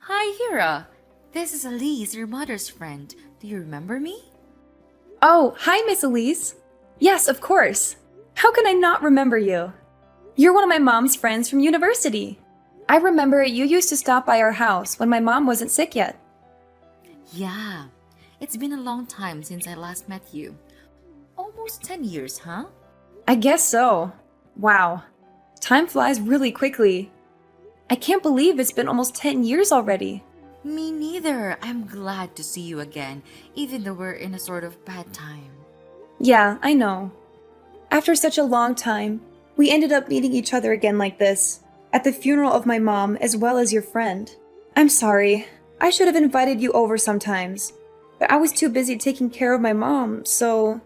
Hi, Hira. This is Elise, your mother's friend. Do you remember me? Oh, hi, Miss Elise. Yes, of course. How can I not remember you? You're one of my mom's friends from university. I remember you used to stop by our house when my mom wasn't sick yet. Yeah. It's been a long time since I last met you. Almost 10 years, huh? I guess so. Wow. Time flies really quickly. I can't believe it's been almost 10 years already. Me neither. I'm glad to see you again, even though we're in a sort of bad time. Yeah, I know. After such a long time, we ended up meeting each other again like this, at the funeral of my mom as well as your friend. I'm sorry. I should have invited you over sometimes, but I was too busy taking care of my mom, so...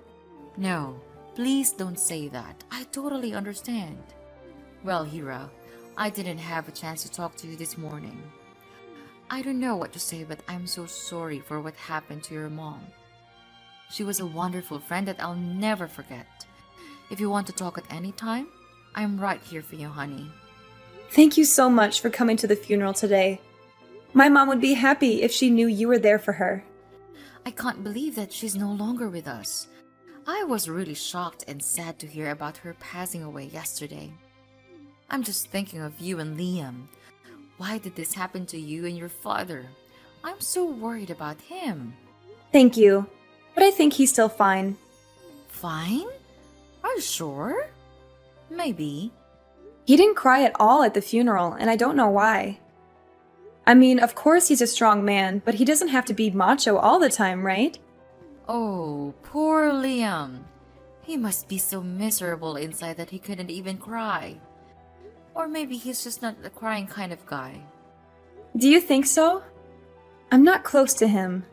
No, please don't say that. I totally understand. Well, Hira, I didn't have a chance to talk to you this morning. I don't know what to say, but I'm so sorry for what happened to your mom. She was a wonderful friend that I'll never forget. If you want to talk at any time, I'm right here for you, honey. Thank you so much for coming to the funeral today. My mom would be happy if she knew you were there for her. I can't believe that she's no longer with us. I was really shocked and sad to hear about her passing away yesterday. I'm just thinking of you and Liam. Why did this happen to you and your father? I'm so worried about him. Thank you, but I think he's still fine. Fine? Are you sure? Maybe. He didn't cry at all at the funeral, and I don't know why. I mean, of course he's a strong man, but he doesn't have to be macho all the time, right? Oh, poor Liam. He must be so miserable inside that he couldn't even cry. Or maybe he's just not the crying kind of guy. Do you think so? I'm not close to him.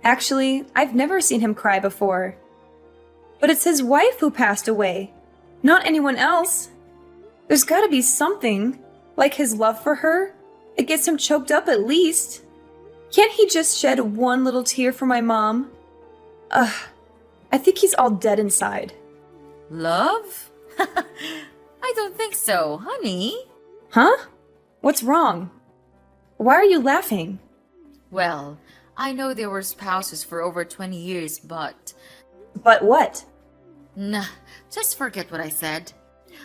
Actually, I've never seen him cry before. But it's his wife who passed away, not anyone else. There's gotta be something, like his love for her, that gets him choked up at least. Can't he just shed one little tear for my mom? Ugh, I think he's all dead inside. Love? I don't think so, honey. Huh? What's wrong? Why are you laughing? Well, I know they were spouses for over 20 years, but... But what? Nah, just forget what I said.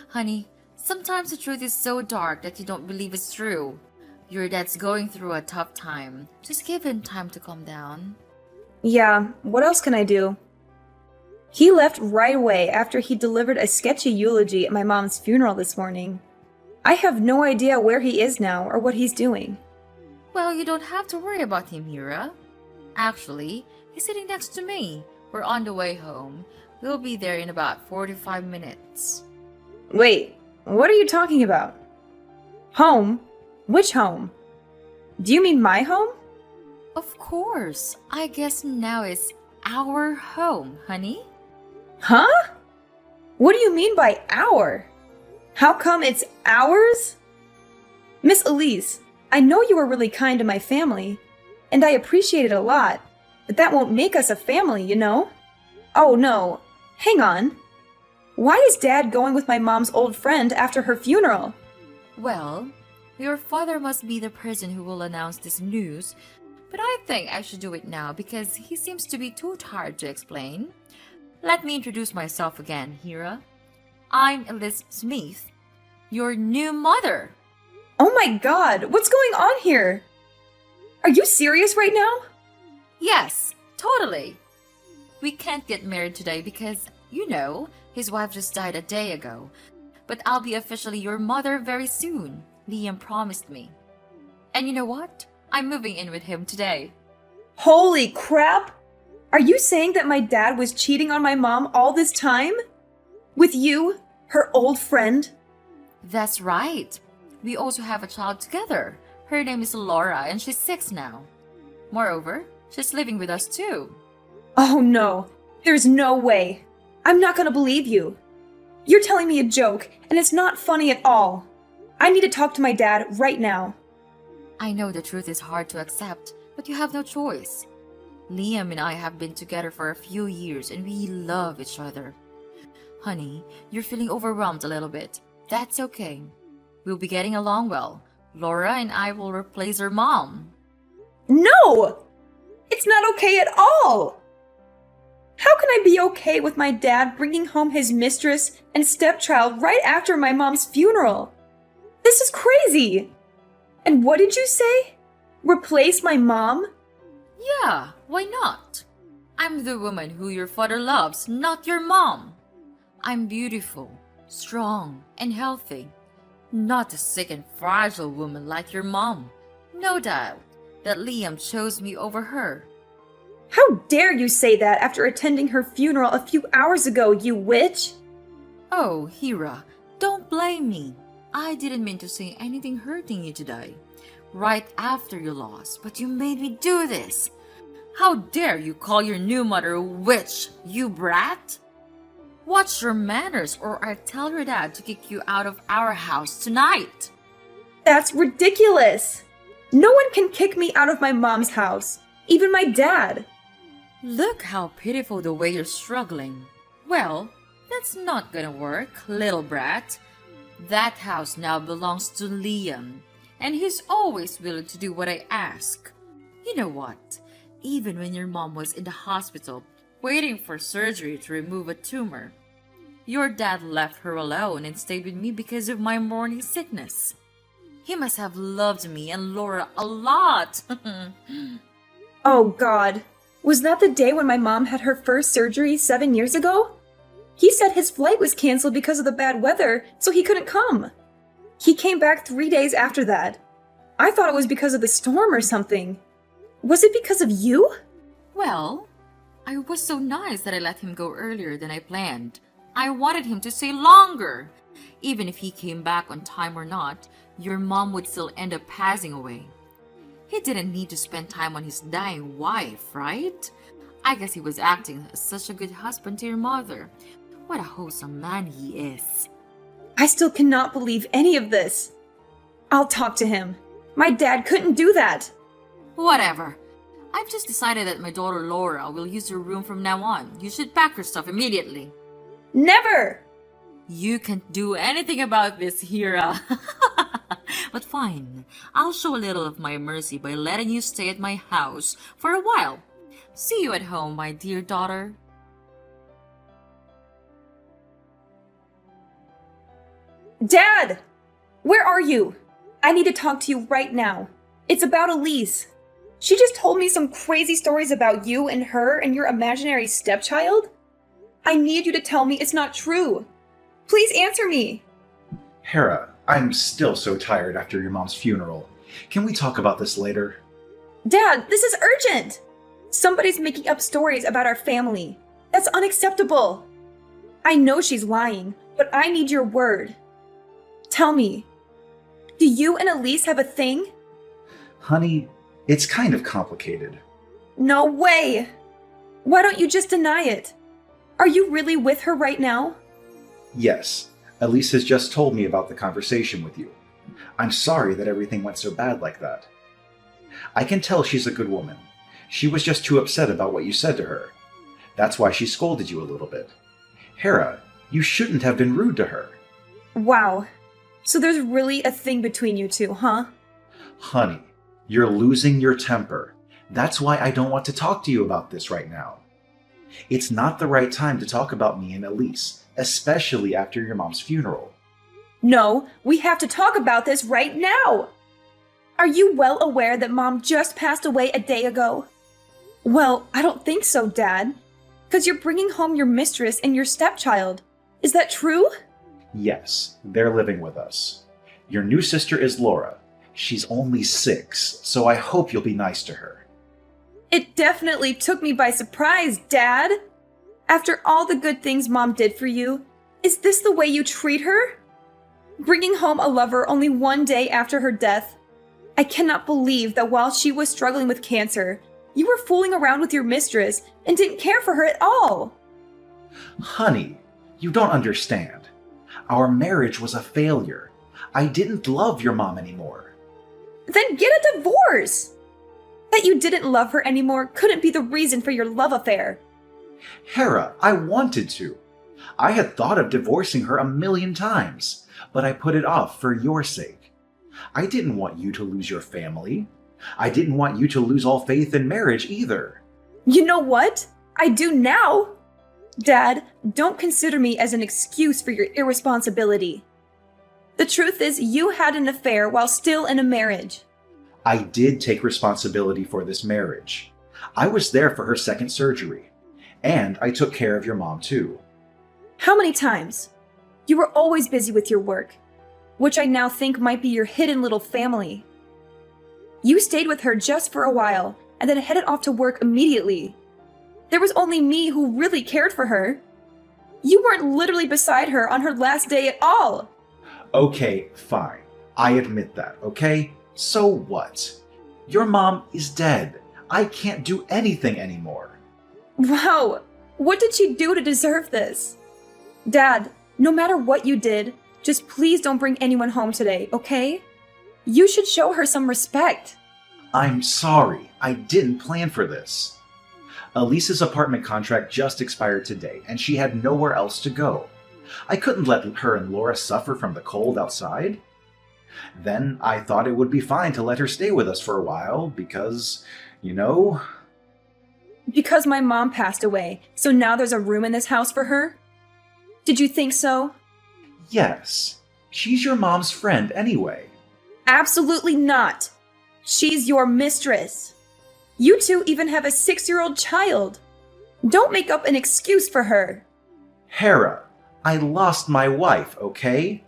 Honey, sometimes the truth is so dark that you don't believe it's true. Your dad's going through a tough time. Just give him time to calm down. Yeah, what else can I do? He left right away after he delivered a sketchy eulogy at my mom's funeral this morning. I have no idea where he is now or what he's doing. Well, you don't have to worry about him, Hira. Actually, he's sitting next to me. We're on the way home. We'll be there in about 45 minutes. Wait, what are you talking about? Home? Which home? Do you mean my home? Of course. I guess now is our home, honey. Huh? What do you mean by our? How come it's ours? Miss Elise, I know you were really kind to my family, and I appreciate it a lot, but that won't make us a family, you know? Oh no, hang on. Why is Dad going with my mom's old friend after her funeral? Well, your father must be the person who will announce this news, but I think I should do it now because he seems to be too tired to explain. Let me introduce myself again, Hira. I'm Elise Smith, your new mother. Oh my god, what's going on here? Are you serious right now? Yes, totally. We can't get married today because, his wife just died a day ago. But I'll be officially your mother very soon, Liam promised me. And you know what? I'm moving in with him today. Holy crap! Are you saying that my dad was cheating on my mom all this time? With you, her old friend? That's right. We also have a child together. Her name is Laura and she's 6 now. Moreover, she's living with us too. Oh no, there's no way. I'm not gonna believe you. You're telling me a joke, and it's not funny at all. I need to talk to my dad right now. I know the truth is hard to accept, but you have no choice. Liam and I have been together for a few years and we love each other. Honey, you're feeling overwhelmed a little bit. That's okay. We'll be getting along well. Laura and I will replace her mom. No! It's not okay at all! How can I be okay with my dad bringing home his mistress and stepchild right after my mom's funeral? This is crazy! And what did you say? Replace my mom? Yeah, why not? I'm the woman who your father loves, not your mom. I'm beautiful, strong, and healthy. Not a sick and fragile woman like your mom. No doubt that Liam chose me over her. How dare you say that after attending her funeral a few hours ago, you witch? Oh, Hira, don't blame me. I didn't mean to say anything hurting you today, right after your loss, but you made me do this. How dare you call your new mother a witch, you brat? Watch your manners or I'll tell your dad to kick you out of our house tonight. That's ridiculous! No one can kick me out of my mom's house, even my dad. Look how pitiful the way you're struggling. Well, that's not gonna work, little brat. That house now belongs to Liam, and he's always willing to do what I ask. You know what? Even when your mom was in the hospital, waiting for surgery to remove a tumor, your dad left her alone and stayed with me because of my morning sickness. He must have loved me and Laura a lot. Oh God, was that the day when my mom had her first surgery 7 years ago? He said his flight was canceled because of the bad weather, so he couldn't come. He came back 3 days after that. I thought it was because of the storm or something. Was it because of you? Well, I was so nice that I let him go earlier than I planned. I wanted him to stay longer. Even if he came back on time or not, your mom would still end up passing away. He didn't need to spend time on his dying wife, right? I guess he was acting as such a good husband to your mother. What a wholesome man he is. I still cannot believe any of this. I'll talk to him. My dad couldn't do that. Whatever. I've just decided that my daughter Laura will use your room from now on. You should pack your stuff immediately. Never! You can't do anything about this, Hira. But fine, I'll show a little of my mercy by letting you stay at my house for a while. See you at home, my dear daughter. Dad! Where are you? I need to talk to you right now. It's about Elise. She just told me some crazy stories about you and her and your imaginary stepchild. I need you to tell me it's not true. Please answer me. Hera, I'm still so tired after your mom's funeral. Can we talk about this later? Dad, this is urgent. Somebody's making up stories about our family. That's unacceptable. I know she's lying, but I need your word. Tell me, do you and Elise have a thing? Honey, it's kind of complicated. No way! Why don't you just deny it? Are you really with her right now? Yes, Elise has just told me about the conversation with you. I'm sorry that everything went so bad like that. I can tell she's a good woman. She was just too upset about what you said to her. That's why she scolded you a little bit. Hera, you shouldn't have been rude to her. Wow. So there's really a thing between you two, huh? Honey, you're losing your temper. That's why I don't want to talk to you about this right now. It's not the right time to talk about me and Elise, especially after your mom's funeral. No, we have to talk about this right now! Are you well aware that Mom just passed away a day ago? Well, I don't think so, Dad. 'Cause you're bringing home your mistress and your stepchild. Is that true? Yes, they're living with us. Your new sister is Laura. She's only 6, so I hope you'll be nice to her. It definitely took me by surprise, Dad! After all the good things Mom did for you, is this the way you treat her? Bringing home a lover only 1 day after her death? I cannot believe that while she was struggling with cancer, you were fooling around with your mistress and didn't care for her at all. Honey, you don't understand. Our marriage was a failure. I didn't love your mom anymore. Then get a divorce! That you didn't love her anymore couldn't be the reason for your love affair. Hera, I wanted to. I had thought of divorcing her 1,000,000 times, but I put it off for your sake. I didn't want you to lose your family. I didn't want you to lose all faith in marriage either. You know what? I do now! Dad, don't consider me as an excuse for your irresponsibility. The truth is, you had an affair while still in a marriage. I did take responsibility for this marriage. I was there for her second surgery. And I took care of your mom too. How many times? You were always busy with your work, which I now think might be your hidden little family. You stayed with her just for a while and then headed off to work immediately. There was only me who really cared for her. You weren't literally beside her on her last day at all. Okay, fine. I admit that, okay? So what? Your mom is dead. I can't do anything anymore. Wow, what did she do to deserve this? Dad, no matter what you did, just please don't bring anyone home today, okay? You should show her some respect. I'm sorry. I didn't plan for this. Elise's apartment contract just expired today, and she had nowhere else to go. I couldn't let her and Laura suffer from the cold outside. Then I thought it would be fine to let her stay with us for a while because, Because my mom passed away, so now there's a room in this house for her? Did you think so? Yes. She's your mom's friend anyway. Absolutely not. She's your mistress. You two even have a 6-year-old child. Don't make up an excuse for her. Hera, I lost my wife, okay?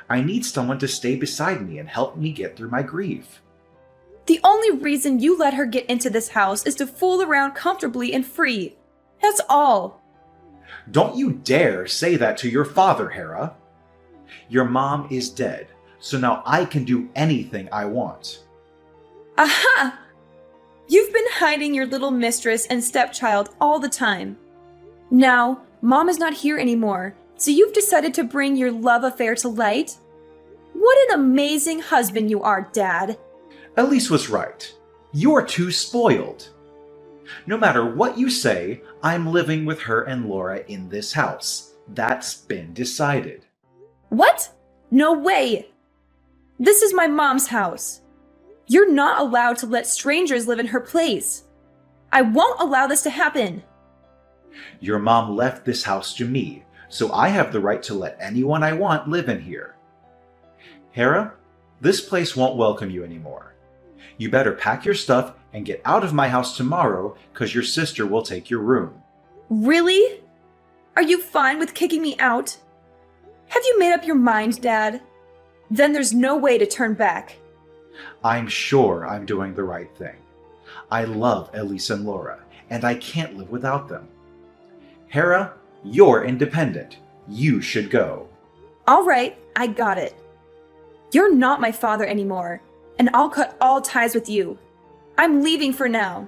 I need someone to stay beside me and help me get through my grief. The only reason you let her get into this house is to fool around comfortably and free. That's all. Don't you dare say that to your father, Hera. Your mom is dead, so now I can do anything I want. Aha! You've been hiding your little mistress and stepchild all the time. Now, Mom is not here anymore, so you've decided to bring your love affair to light? What an amazing husband you are, Dad. Elise was right. You're too spoiled. No matter what you say, I'm living with her and Laura in this house. That's been decided. What? No way! This is my mom's house. You're not allowed to let strangers live in her place. I won't allow this to happen. Your mom left this house to me, so I have the right to let anyone I want live in here. Hera, this place won't welcome you anymore. You better pack your stuff and get out of my house tomorrow, because your sister will take your room. Really? Are you fine with kicking me out? Have you made up your mind, Dad? Then there's no way to turn back. I'm sure I'm doing the right thing. I love Elise and Laura, and I can't live without them. Hera, you're independent. You should go. All right, I got it. You're not my father anymore, and I'll cut all ties with you. I'm leaving for now.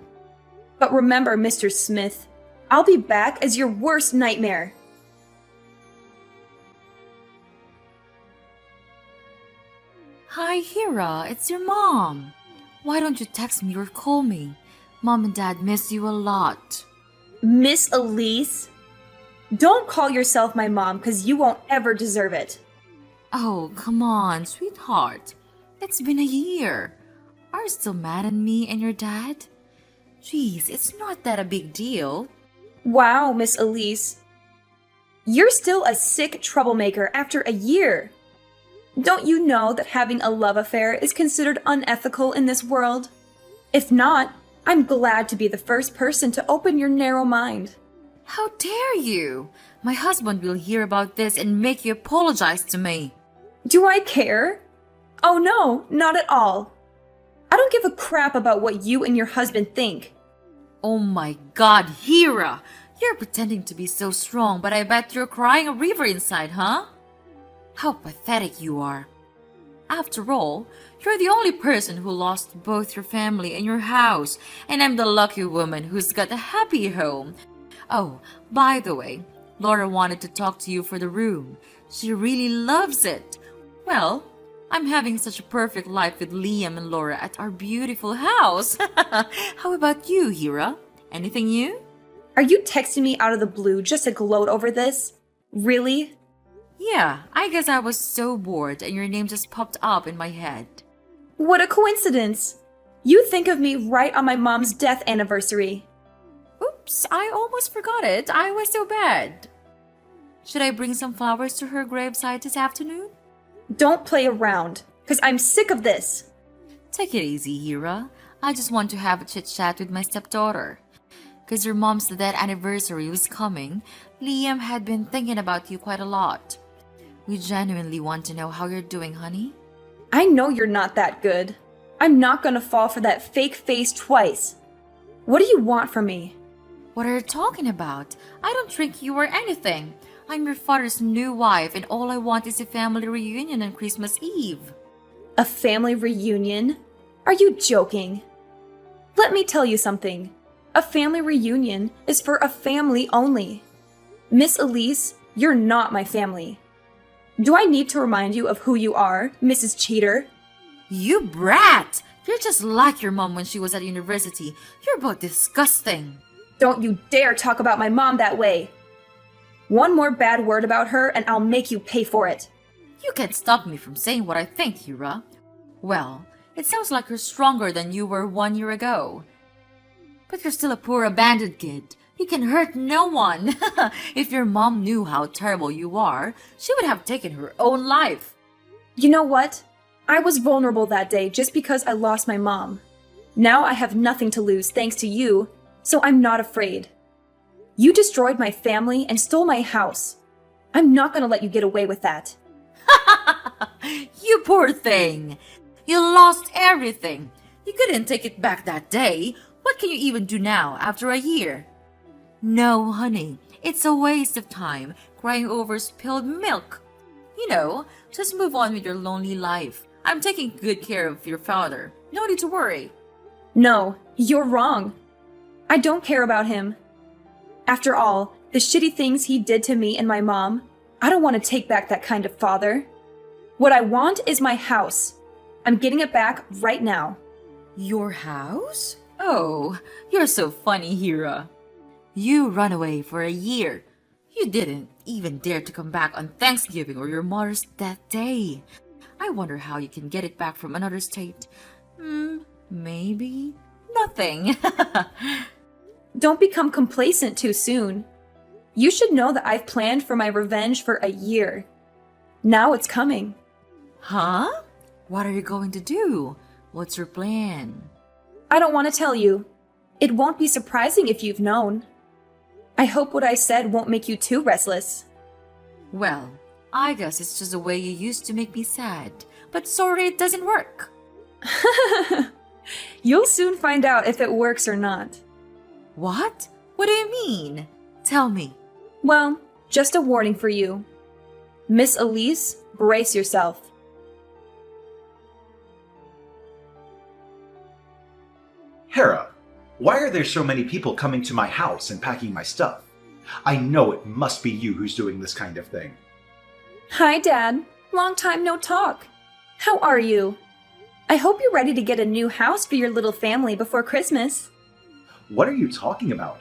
But remember, Mr. Smith, I'll be back as your worst nightmare. Hi, Hera, it's your mom. Why don't you text me or call me? Mom and Dad miss you a lot. Miss Elise? Don't call yourself my mom, because you won't ever deserve it. Oh, come on, sweetheart. It's been a year. Are you still mad at me and your dad? Jeez, it's not that a big deal. Wow, Miss Elise. You're still a sick troublemaker after a year. Don't you know that having a love affair is considered unethical in this world? If not, I'm glad to be the first person to open your narrow mind. How dare you? My husband will hear about this and make you apologize to me. Do I care? Oh no, not at all. I don't give a crap about what you and your husband think. Oh my god, Hera! You're pretending to be so strong, but I bet you're crying a river inside, huh? How pathetic you are. After all, you're the only person who lost both your family and your house, and I'm the lucky woman who's got a happy home. Oh, by the way, Laura wanted to talk to you for the room. She really loves it. Well, I'm having such a perfect life with Liam and Laura at our beautiful house. How about you, Hera? Anything new? Are you texting me out of the blue just to gloat over this? Really? Yeah, I guess I was so bored and your name just popped up in my head. What a coincidence! You think of me right on my mom's death anniversary. Oops, I almost forgot it. I was so bad. Should I bring some flowers to her gravesite this afternoon? Don't play around, because I'm sick of this. Take it easy, Hira. I just want to have a chit-chat with my stepdaughter. Because your mom's death anniversary was coming, Liam had been thinking about you quite a lot. We genuinely want to know how you're doing, honey. I know you're not that good. I'm not gonna fall for that fake face twice. What do you want from me? What are you talking about? I don't trick you or anything. I'm your father's new wife, and all I want is a family reunion on Christmas Eve. A family reunion? Are you joking? Let me tell you something. A family reunion is for a family only. Miss Elise, you're not my family. Do I need to remind you of who you are, Mrs. Cheater? You brat! You're just like your mom when she was at university. You're both disgusting. Don't you dare talk about my mom that way. One more bad word about her and I'll make you pay for it. You can't stop me from saying what I think, Hira. Well, it sounds like you're stronger than you were 1 year ago. But you're still a poor abandoned kid. You can hurt no one. If your mom knew how terrible you are, she would have taken her own life. You know what? I was vulnerable that day just because I lost my mom. Now I have nothing to lose thanks to you, so I'm not afraid. You destroyed my family and stole my house. I'm not gonna let you get away with that. You poor thing. You lost everything. You couldn't take it back that day. What can you even do now after a year? No, honey. It's a waste of time crying over spilled milk. You know, just move on with your lonely life. I'm taking good care of your father. No need to worry. No, you're wrong. I don't care about him. After all, the shitty things he did to me and my mom, I don't want to take back that kind of father. What I want is my house. I'm getting it back right now. Your house? Oh, you're so funny, Hira. You run away for a year. You didn't even dare to come back on Thanksgiving or your mother's death day. I wonder how you can get it back from another state. Maybe nothing. Don't become complacent too soon. You should know that I've planned for my revenge for a year. Now it's coming. Huh? What are you going to do? What's your plan? I don't want to tell you. It won't be surprising if you've known. I hope what I said won't make you too restless. Well, I guess it's just the way you used to make me sad. But sorry it doesn't work. You'll soon find out if it works or not. What? What do you mean? Tell me. Well, just a warning for you. Miss Elise, brace yourself. Hera, why are there so many people coming to my house and packing my stuff? I know it must be you who's doing this kind of thing. Hi, Dad. Long time no talk. How are you? I hope you're ready to get a new house for your little family before Christmas. What are you talking about?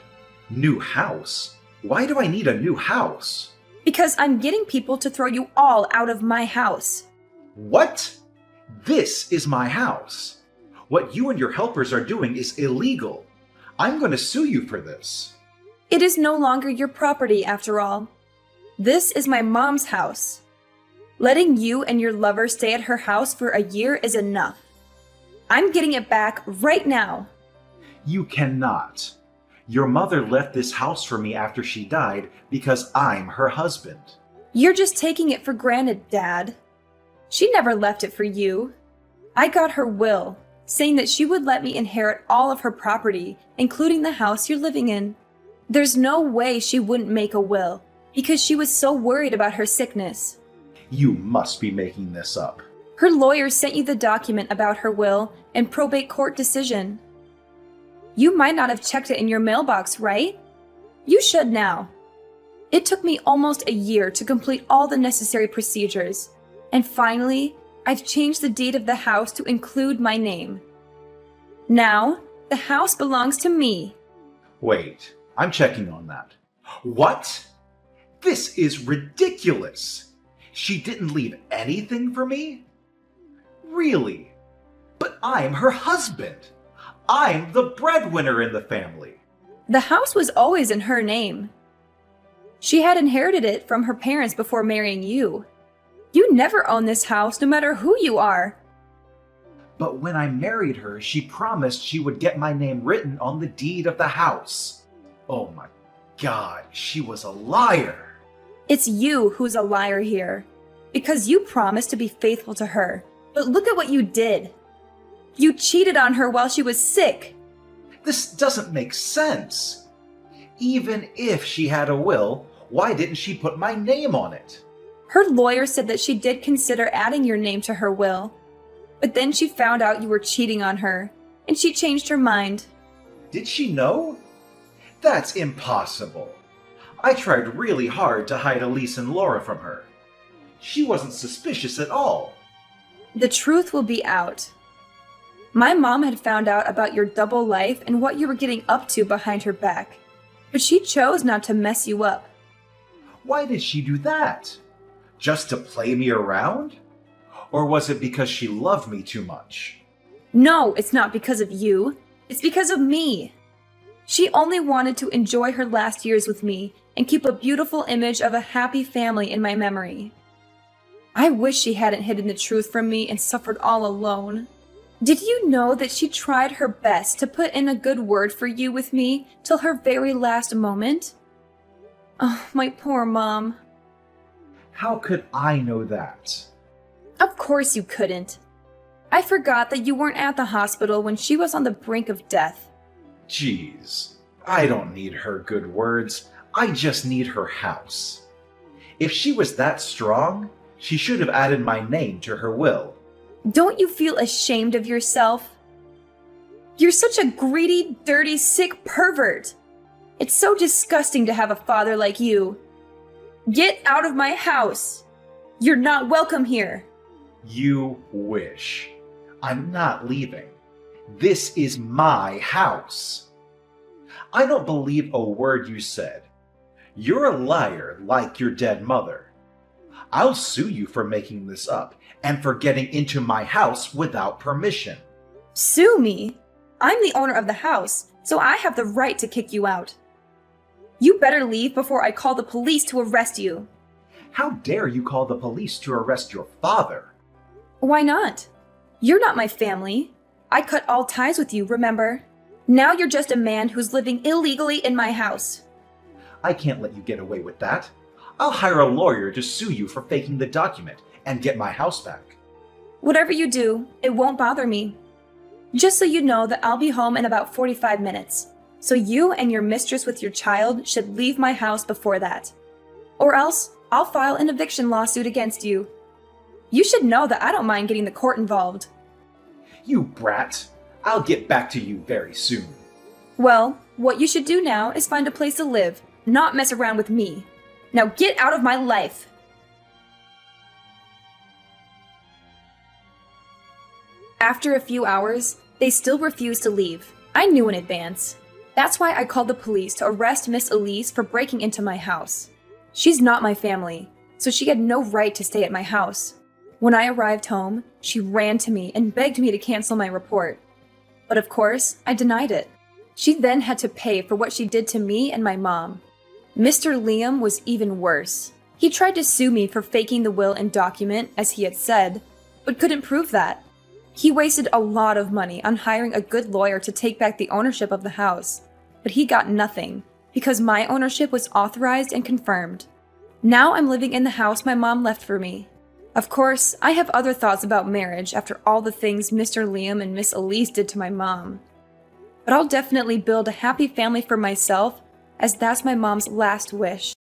New house? Why do I need a new house? Because I'm getting people to throw you all out of my house. What? This is my house. What you and your helpers are doing is illegal. I'm going to sue you for this. It is no longer your property, after all. This is my mom's house. Letting you and your lover stay at her house for a year is enough. I'm getting it back right now. You cannot. Your mother left this house for me after she died because I'm her husband. You're just taking it for granted, Dad. She never left it for you. I got her will, saying that she would let me inherit all of her property, including the house you're living in. There's no way she wouldn't make a will, because she was so worried about her sickness. You must be making this up. Her lawyer sent you the document about her will and probate court decision. You might not have checked it in your mailbox, right? You should now. It took me almost a year to complete all the necessary procedures, and finally, I've changed the deed of the house to include my name. Now, the house belongs to me. Wait, I'm checking on that. What? This is ridiculous. She didn't leave anything for me? Really? I'm her husband. I'm the breadwinner in the family. The house was always in her name. She had inherited it from her parents before marrying you. You never own this house, no matter who you are. But when I married her, she promised she would get my name written on the deed of the house. Oh my God, she was a liar. It's you who's a liar here. Because you promised to be faithful to her. But look at what you did. You cheated on her while she was sick. This doesn't make sense. Even if she had a will, why didn't she put my name on it? Her lawyer said that she did consider adding your name to her will. But then she found out you were cheating on her, and she changed her mind. Did she know? That's impossible. I tried really hard to hide Elise and Laura from her. She wasn't suspicious at all. The truth will be out. My mom had found out about your double life and what you were getting up to behind her back. But she chose not to mess you up. Why did she do that? Just to play me around? Or was it because she loved me too much? No, it's not because of you. It's because of me. She only wanted to enjoy her last years with me and keep a beautiful image of a happy family in my memory. I wish she hadn't hidden the truth from me and suffered all alone. Did you know that she tried her best to put in a good word for you with me till her very last moment? Oh, my poor mom. How could I know that? Of course you couldn't. I forgot that you weren't at the hospital when she was on the brink of death. Jeez, I don't need her good words. I just need her house. If she was that strong, she should have added my name to her will. Don't you feel ashamed of yourself? You're such a greedy, dirty, sick pervert. It's so disgusting to have a father like you. Get out of my house. You're not welcome here. You wish. I'm not leaving. This is my house. I don't believe a word you said. You're a liar like your dead mother. I'll sue you for making this up and for getting into my house without permission. Sue me? I'm the owner of the house, so I have the right to kick you out. You better leave before I call the police to arrest you. How dare you call the police to arrest your father? Why not? You're not my family. I cut all ties with you, remember? Now you're just a man who's living illegally in my house. I can't let you get away with that. I'll hire a lawyer to sue you for faking the document and get my house back. Whatever you do, it won't bother me. Just so you know that I'll be home in about 45 minutes. So you and your mistress with your child should leave my house before that. Or else, I'll file an eviction lawsuit against you. You should know that I don't mind getting the court involved. You brat! I'll get back to you very soon. Well, what you should do now is find a place to live, not mess around with me. Now get out of my life! After a few hours, they still refused to leave. I knew in advance. That's why I called the police to arrest Miss Elise for breaking into my house. She's not my family, so she had no right to stay at my house. When I arrived home, she ran to me and begged me to cancel my report. But of course, I denied it. She then had to pay for what she did to me and my mom. Mr. Liam was even worse. He tried to sue me for faking the will and document, as he had said, but couldn't prove that. He wasted a lot of money on hiring a good lawyer to take back the ownership of the house, but he got nothing, because my ownership was authorized and confirmed. Now I'm living in the house my mom left for me. Of course, I have other thoughts about marriage after all the things Mr. Liam and Miss Elise did to my mom. But I'll definitely build a happy family for myself, as that's my mom's last wish.